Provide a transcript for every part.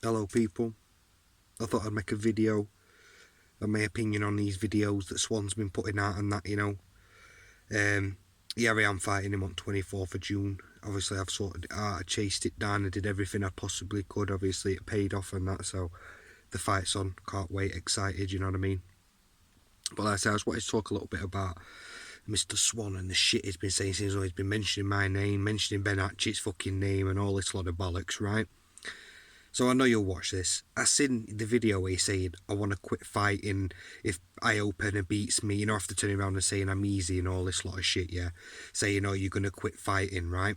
Hello people, I thought I'd make a video of my opinion on these videos that Swan's been putting out and that, Here I am fighting him on 24th of June. Obviously I've sorted it out, I chased it down, I did everything I possibly could. Obviously it paid off and that, so the fight's on, can't wait, excited, you know what I mean? But like I said, I just wanted to talk a little bit about Mr. Swan and the shit he's been saying since he's been mentioning my name, mentioning Ben Hatchett's fucking name and all this lot of bollocks, right? So I know you'll watch this. I seen the video where he's saying, I want to quit fighting if eye opener beats me, after turning around and saying I'm easy and all this lot of shit, yeah. Saying, oh, you're going to quit fighting, right?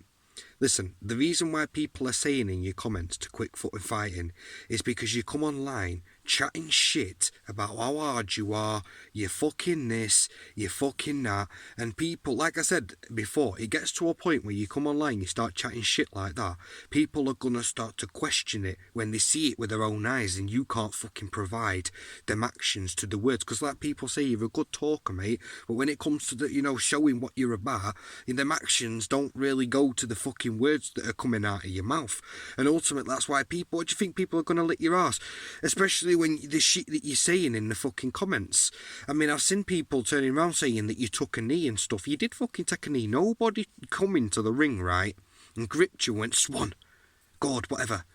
Listen, the reason why people are saying in your comments to quit fucking fighting is because you come online chatting shit about how hard you are, you're fucking this, you're fucking that, and people, like I said before, it gets to a point where you come online, you start chatting shit like that, people are gonna start to question it when they see it with their own eyes and you can't fucking provide them actions to the words, because like people say, you're a good talker, mate, but when it comes to the, showing what you're about, them actions don't really go to the fucking words that are coming out of your mouth, and ultimately that's why people, what do you think people are gonna lick your ass, especially when the shit that you're saying in the fucking comments. I mean, I've seen people turning around saying that you took a knee and stuff. You did fucking take a knee. Nobody come into the ring, right, and gripped you and went, Swan, God, whatever.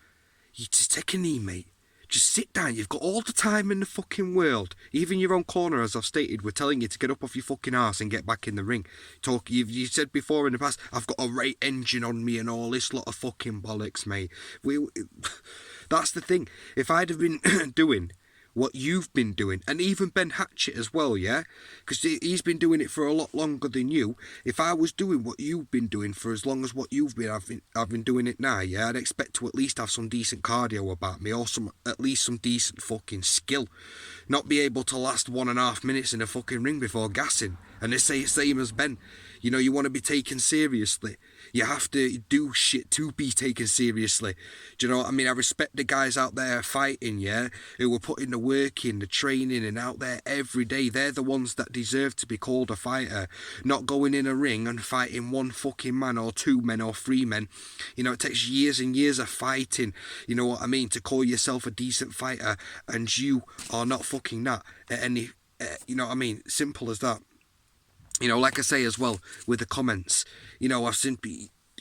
You just take a knee, mate. Just sit down. You've got all the time in the fucking world. Even your own corner, as I've stated, we're telling you to get up off your fucking arse and get back in the ring. You said before in the past, I've got a right engine on me and all this lot of fucking bollocks, mate. That's the thing. If I'd have been doing what you've been doing, and even Ben Hatchett as well, yeah? Because he's been doing it for a lot longer than you. If I was doing what you've been doing for as long as what you've been, I've been doing it now, yeah? I'd expect to at least have some decent cardio about me, or at least some decent fucking skill. Not be able to last 1.5 minutes in a fucking ring before gassing. And they say it's same as Ben. You want to be taken seriously. You have to do shit to be taken seriously. Do you know what I mean? I respect the guys out there fighting, yeah, who were putting the work in, the training, and out there every day. They're the ones that deserve to be called a fighter, not going in a ring and fighting one fucking man or 2 men or 3 men. It takes years and years of fighting, you know what I mean, to call yourself a decent fighter, and you are not fucking that at any, you know what I mean? Simple as that. Like I say as well with the comments, I've seen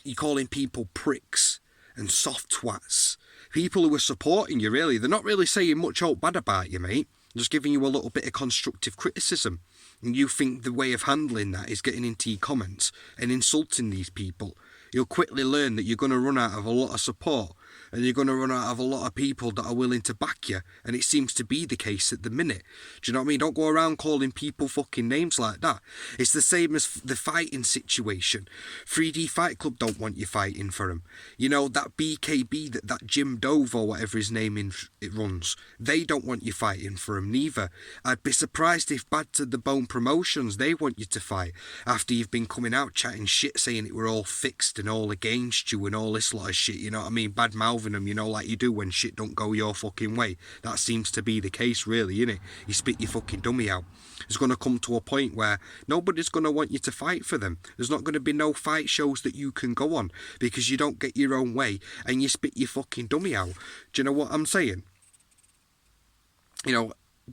you calling people pricks and soft twats. People who are supporting you, really. They're not really saying much out bad about you, mate. Just giving you a little bit of constructive criticism. And you think the way of handling that is getting into your comments and insulting these people. You'll quickly learn that you're going to run out of a lot of support, and you're going to run out of a lot of people that are willing to back you, and it seems to be the case at the minute. Do you know what I mean? Don't go around calling people fucking names like that. It's the same as the fighting situation. 3D Fight Club don't want you fighting for them. That BKB, that Jim Dove or whatever his name it runs, they don't want you fighting for him neither. I'd be surprised if Bad to the Bone Promotions, they want you to fight after you've been coming out chatting shit, saying it were all fixed and all against you and all this lot of shit, you know what I mean? Bad mouthing them, like you do when shit don't go your fucking way. That seems to be the case, really, innit? You spit your fucking dummy out. It's going to come to a point where nobody's going to want you to fight for them. There's not going to be no fight shows that you can go on because you don't get your own way and you spit your fucking dummy out. Do you know what I'm saying?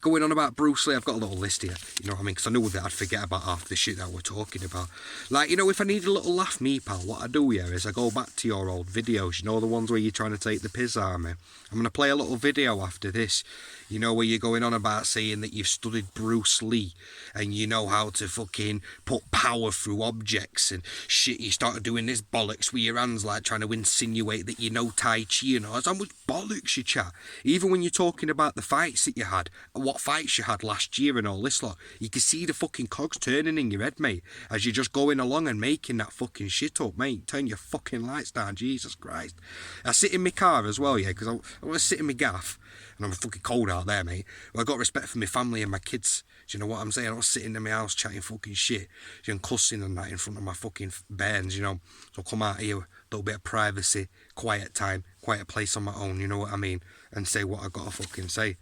Going on about Bruce Lee, I've got a little list here, you know what I mean, because I knew that I'd forget about half the shit that we're talking about. Like, if I need a little laugh, me, pal, what I do here is I go back to your old videos, the ones where you're trying to take the piss out of me. I'm going to play a little video after this, where you're going on about saying that you've studied Bruce Lee, and you know how to fucking put power through objects and shit. You started doing this bollocks with your hands, like trying to insinuate that you know Tai Chi and all. How much bollocks you chat. Even when you're talking about the fights that you had, what fights you had last year and all this lot, you can see the fucking cogs turning in your head, mate, as you're just going along and making that fucking shit up, mate. Turn your fucking lights down, Jesus Christ. I sit in my car as well, yeah, because I want to sit in my gaff, and I'm fucking cold out there, mate. Well, I got respect for my family and my kids. Do you know what I'm saying? I was sitting in my house chatting fucking shit, and cussing and that in front of my fucking bairns, So I'll come out here, a little bit of privacy, quiet time, quiet place on my own, you know what I mean? And say what I gotta fucking say,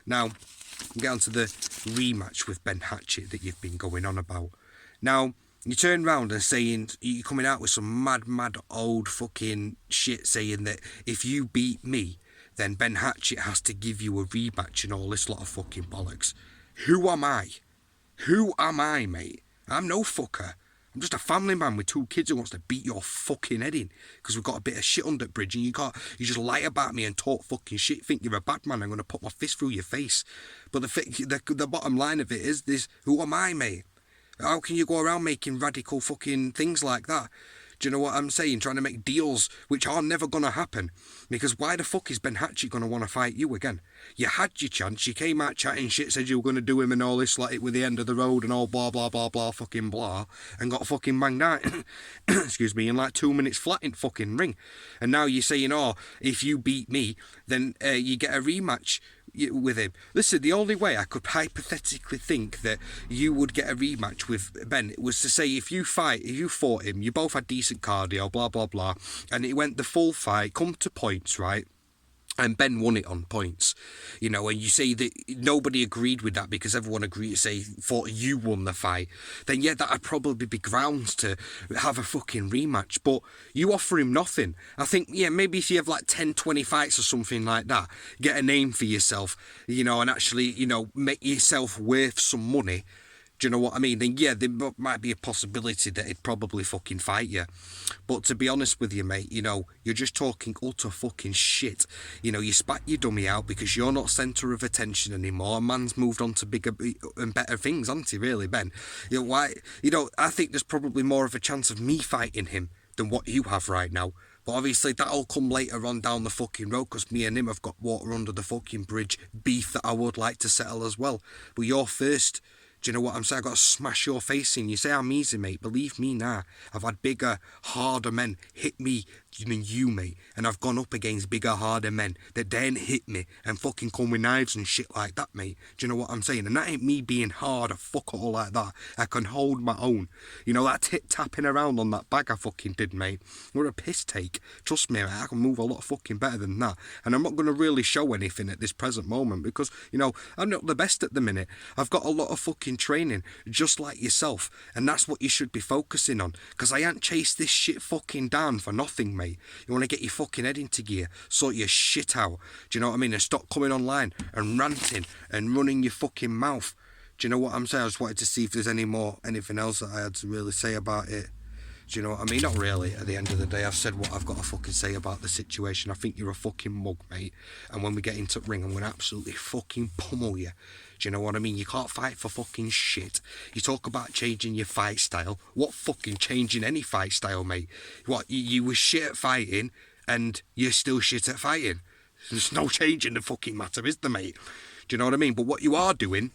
Now, get on to the rematch with Ben Hatchett that you've been going on about. Now, you turn round and saying, you're coming out with some mad old fucking shit saying that if you beat me, then Ben Hatchett has to give you a rematch and all this lot of fucking bollocks. Who am I? Who am I, mate? I'm no fucker. I'm just a family man with 2 kids who wants to beat your fucking head in because we've got a bit of shit under the bridge and you just lie about me and talk fucking shit, think you're a bad man, I'm going to put my fist through your face. But the bottom line of it is this: who am I, mate? How can you go around making radical fucking things like that? Do you know what I'm saying? Trying to make deals which are never going to happen. Because why the fuck is Ben Hatchett going to want to fight you again? You had your chance. You came out chatting shit, said you were going to do him and all this, like it with the end of the road and all blah, blah, blah, blah, fucking blah. And got fucking banged out, excuse me, in like 2 minutes flat in fucking ring. And now you're saying, oh, if you beat me, then you get a rematch with him. Listen, the only way I could hypothetically think that you would get a rematch with Ben was to say if you fought him, you both had decent cardio, blah blah blah, and it went the full fight, come to points, right? And Ben won it on points, you know, and you say that nobody agreed with that because everyone agreed to say thought you won the fight, then yeah, that'd probably be grounds to have a fucking rematch. But you offer him nothing. I think, yeah, maybe if you have like 10, 20 fights or something like that, get a name for yourself, you know, and actually, you know, make yourself worth some money. Do you know what I mean? Then yeah, there might be a possibility that he'd probably fucking fight you. But to be honest with you, mate, you know, you're just talking utter fucking shit. You know, you spat your dummy out because you're not centre of attention anymore. A man's moved on to bigger and better things, hasn't he, really, Ben? You know, why? You know, I think there's probably more of a chance of me fighting him than what you have right now. But obviously that'll come later on down the fucking road because me and him have got water under the fucking bridge, beef that I would like to settle as well. But you're first. Do you know what I'm saying? I've got to smash your face in. You say I'm easy, mate. Believe me now. I've had bigger, harder men hit me than you, mate. And I've gone up against bigger, harder men that then hit me and fucking come with knives and shit like that, mate. Do you know what I'm saying? And that ain't me being hard or fuck all like that. I can hold my own. You know, that tapping around on that bag I fucking did, mate. We're a piss take. Trust me, mate, I can move a lot fucking better than that. And I'm not going to really show anything at this present moment because, you know, I'm not the best at the minute. I've got a lot of fucking training, just like yourself. And that's what you should be focusing on. Because I ain't chased this shit fucking down for nothing, mate. You want to get your fucking head into gear, sort your shit out, do you know what I mean, and stop coming online and ranting and running your fucking mouth. Do you know what I'm saying? I just wanted to see if there's anything else that I had to really say about it. Do you know what I mean? Not really. At the end of the day, I've said what I've got to fucking say about the situation. I think you're a fucking mug, mate. And when we get into the ring, I'm going to absolutely fucking pummel you. Do you know what I mean? You can't fight for fucking shit. You talk about changing your fight style. What fucking changing any fight style, mate? What, you were shit at fighting and you're still shit at fighting? There's no change in the fucking matter, is there, mate? Do you know what I mean? But what you are doing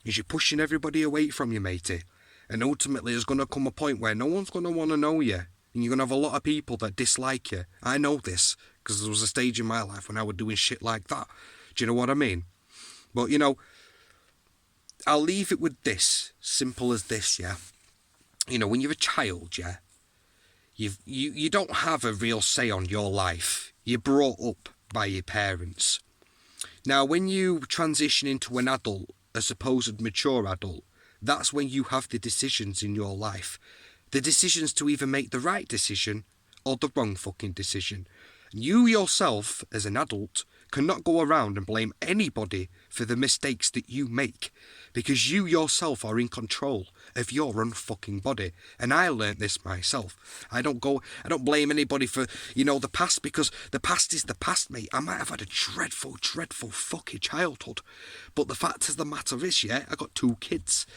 is you're pushing everybody away from you, matey. And ultimately there's going to come a point where no one's going to want to know you. And you're going to have a lot of people that dislike you. I know this, because there was a stage in my life when I was doing shit like that. Do you know what I mean? But, you know, I'll leave it with this, simple as this, yeah? You know, when you're a child, yeah, you don't have a real say on your life. You're brought up by your parents. Now, when you transition into an adult, a supposed mature adult, that's when you have the decisions in your life. The decisions to either make the right decision or the wrong fucking decision. You yourself, as an adult, cannot go around and blame anybody for the mistakes that you make, because you yourself are in control of your own fucking body. And I learnt this myself. I don't blame anybody for, you know, the past, because the past is the past, mate. I might have had a dreadful fucking childhood, but the fact of the matter is, yeah, I got 2 kids.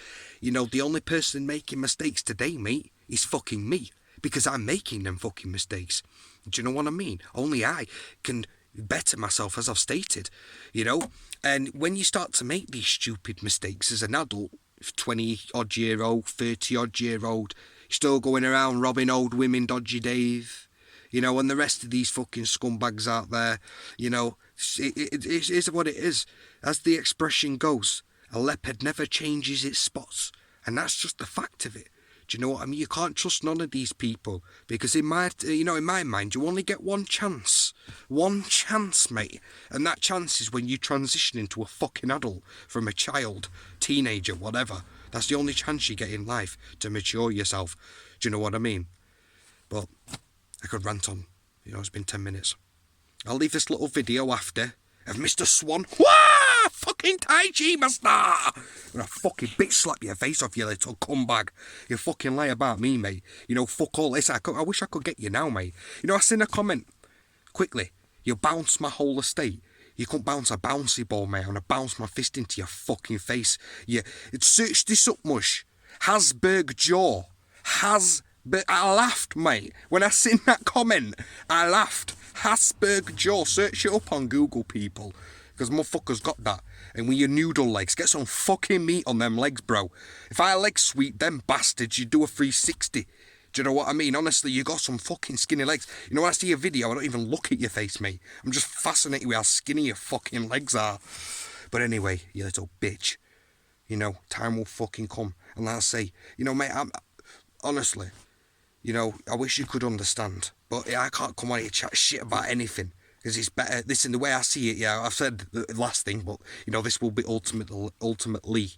You know, the only person making mistakes today, mate, is fucking me, because I'm making them fucking mistakes. Do you know what I mean? Only I can better myself, as I've stated, you know. And when you start to make these stupid mistakes as an adult, 20-odd year old, 30-odd year old, you're still going around robbing old women, Dodgy Dave, you know, and the rest of these fucking scumbags out there, you know, it is what it is. As the expression goes, a leopard never changes its spots, and that's just the fact of it. Do you know what I mean? You can't trust none of these people, because in my mind, you only get one chance, mate, and that chance is when you transition into a fucking adult from a child, teenager, whatever. That's the only chance you get in life to mature yourself. Do you know what I mean? But I could rant on. You know, it's been 10 minutes. I'll leave this little video after of Mr. Swan. Wah! Fucking Tai Chi master! I'm gonna fucking bitch slap your face off, you little cumbag. You fucking lie about me, mate. You know, fuck all this. I wish I could get you now, mate. You know, I seen a comment. Quickly, you bounce my whole estate. You couldn't bounce a bouncy ball, mate. I'm gonna bounce my fist into your fucking face. Search this up, mush. Hasberg jaw. I laughed, mate. When I seen that comment, I laughed. Hasberg jaw. Search it up on Google, people. Because motherfuckers got that. And with your noodle legs, get some fucking meat on them legs, bro. If I leg sweep them bastards, you do a 360. Do you know what I mean? Honestly, you got some fucking skinny legs. You know, when I see a video, I don't even look at your face, mate. I'm just fascinated with how skinny your fucking legs are. But anyway, you little bitch. You know, time will fucking come. And like I say, you know, mate, honestly, you know, I wish you could understand. But I can't come on here and chat shit about anything. Because it's better, this in the way I see it, yeah, I've said the last thing, but, you know, this will be ultimately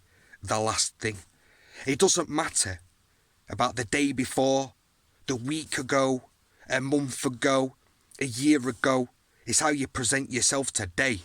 the last thing. It doesn't matter about the day before, the week ago, a month ago, a year ago. It's how you present yourself today.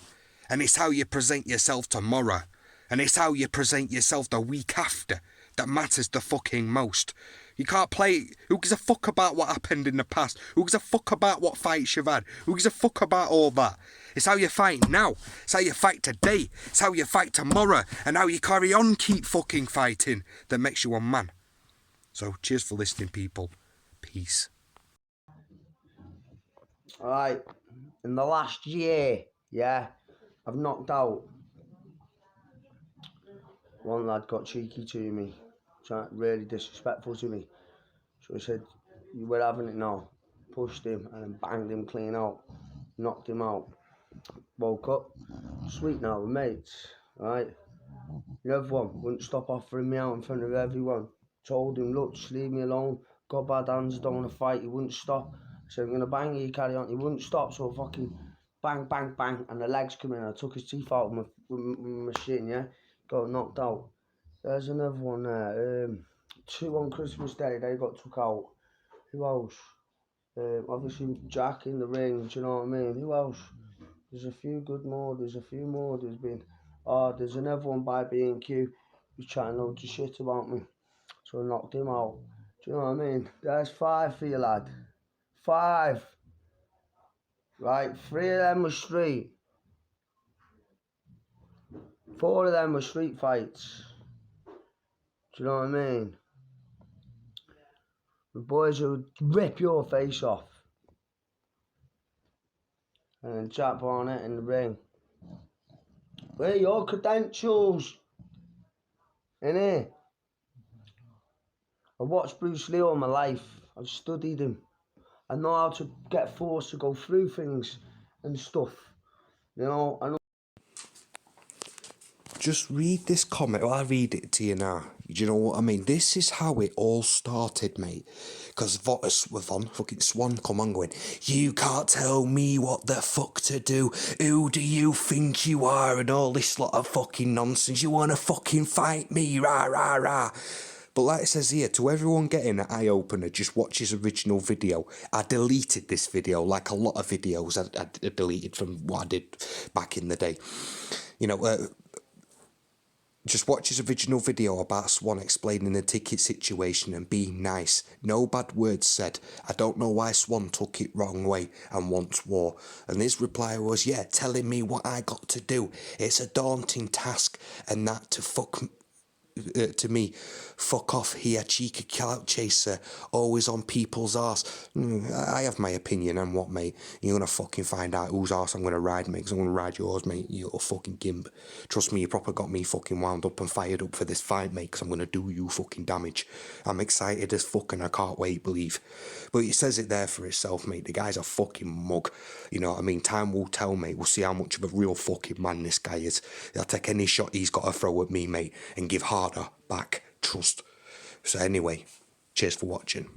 And it's how you present yourself tomorrow. And it's how you present yourself the week after that matters the fucking most. You can't play. Who gives a fuck about what happened in the past? Who gives a fuck about what fights you've had? Who gives a fuck about all that? It's how you fight now. It's how you fight today. It's how you fight tomorrow. And how you carry on keep fucking fighting that makes you a man. So, cheers for listening, people. Peace. Alright, in the last year, yeah, I've knocked out. One lad got cheeky to me, really disrespectful to me. So he said, "We're having it now." Pushed him and then banged him clean out. Knocked him out. Woke up. Sweet now, we're mates, right? Everyone wouldn't stop offering me out in front of everyone. Told him, "Look, just leave me alone. Got bad hands, don't want to fight." He wouldn't stop. I said, "I'm going to bang you, carry on." He wouldn't stop, so I fucking bang, bang, bang. And the legs come in. I took his teeth out with my shin, yeah? Got knocked out. There's another one there. 2 on Christmas Day, they got took out. Who else? Obviously Jack in the ring, do you know what I mean? Who else? There's a few more. There's been, there's another one by B&Q who's chatting loads of shit about me. So I knocked him out. Do you know what I mean? There's 5 for you, lad. 5. Right, 3 of them were street. 4 of them were street fights. Do you know what I mean? The boys who rip your face off. And then Jack Barnett in the ring. Where are your credentials? In here. I've watched Bruce Lee all my life. I've studied him. I know how to get force to go through things and stuff. You know, I know. Just read this comment. Well, I'll read it to you now. Do you know what I mean? This is how it all started, mate. Because fucking Swan come on going, "You can't tell me what the fuck to do. Who do you think you are?" And all this lot of fucking nonsense. "You want to fucking fight me? Rah, rah, rah." But like it says here, to everyone getting an eye-opener, just watch his original video. I deleted this video, like a lot of videos I deleted from what I did back in the day. You know, just watch his original video about Swan explaining the ticket situation and being nice. No bad words said. I don't know why Swan took it wrong way and wants war. And his reply was, "Yeah, telling me what I got to do. It's a daunting task, and that to me, fuck off here, cheeky clout chaser, always on people's arse." I have my opinion on what, mate. You're gonna fucking find out whose arse I'm gonna ride, mate, because I'm gonna ride yours, mate, you little fucking gimp. Trust me, you proper got me fucking wound up and fired up for this fight, mate, because I'm gonna do you fucking damage. I'm excited as fuck and I can't wait, believe. But it says it there for itself, mate. The guy's a fucking mug. You know what I mean? Time will tell, mate. We'll see how much of a real fucking man this guy is. He'll take any shot he's got to throw at me, mate, and give harder back. Trust. So anyway, cheers for watching.